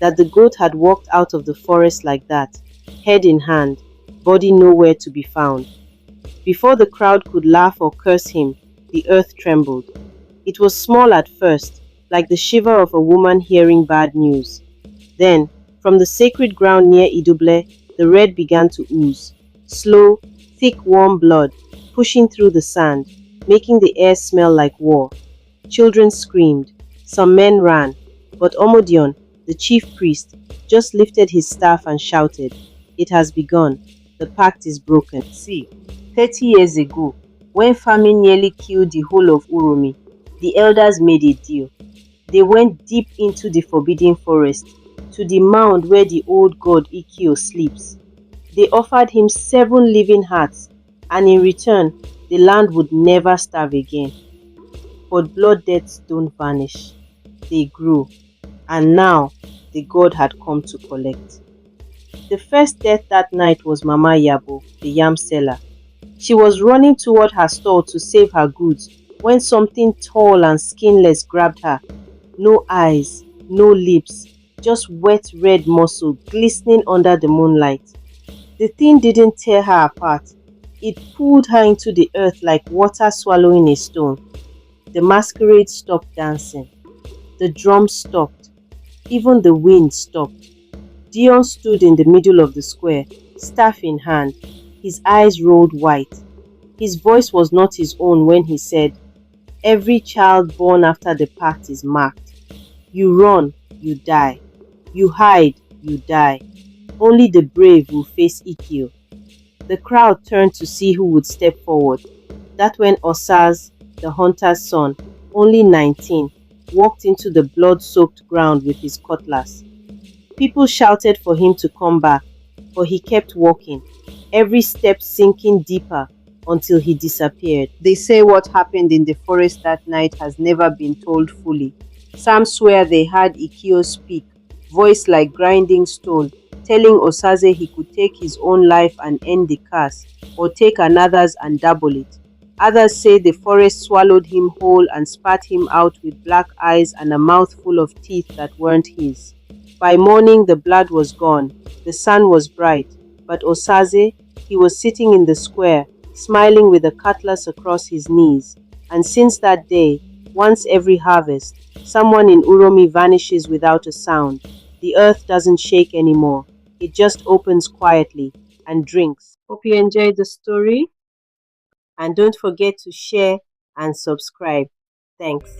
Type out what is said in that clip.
that the goat had walked out of the forest like that, head in hand, body nowhere to be found. Before the crowd could laugh or curse him, the earth trembled. It was small at first, like the shiver of a woman hearing bad news. Then, from the sacred ground near Iduble, the red began to ooze. Slow, thick, warm blood, pushing through the sand, making the air smell like war. Children screamed. Some men ran. But Omodion, the chief priest, just lifted his staff and shouted, "It has begun. The pact is broken." See, 30 years ago, when famine nearly killed the whole of Uromi, the elders made a deal. They went deep into the forbidden forest, to the mound where the old god Ikio sleeps. They offered him 7 living hearts, and in return, the land would never starve again. But blood debts don't vanish. They grew, and now the god had come to collect. The first death that night was Mama Yabo, the yam seller. She was running toward her stall to save her goods when something tall and skinless grabbed her. No eyes, no lips, just wet red muscle glistening under the moonlight. The thing didn't tear her apart. It pulled her into the earth like water swallowing a stone. The masquerade stopped dancing. The drums stopped. Even the wind stopped. Dion stood in the middle of the square, staff in hand. His eyes rolled white. His voice was not his own when he said, "Every child born after the pact is marked. You run, you die. You hide, you die. Only the brave will face Ikio." The crowd turned to see who would step forward. That when Osaz, the hunter's son, only 19, walked into the blood-soaked ground with his cutlass. People shouted for him to come back, but he kept walking, every step sinking deeper until he disappeared. They say what happened in the forest that night has never been told fully. Some swear they heard Ikio speak, voice like grinding stone, telling Osaze he could take his own life and end the curse, or take another's and double it. Others say the forest swallowed him whole and spat him out with black eyes and a mouth full of teeth that weren't his. By morning the blood was gone, the sun was bright, but Osaze, he was sitting in the square, smiling with a cutlass across his knees. And since that day, once every harvest, someone in Uromi vanishes without a sound. The earth doesn't shake anymore. It just opens quietly and drinks. Hope you enjoyed the story. And don't forget to share and subscribe. Thanks.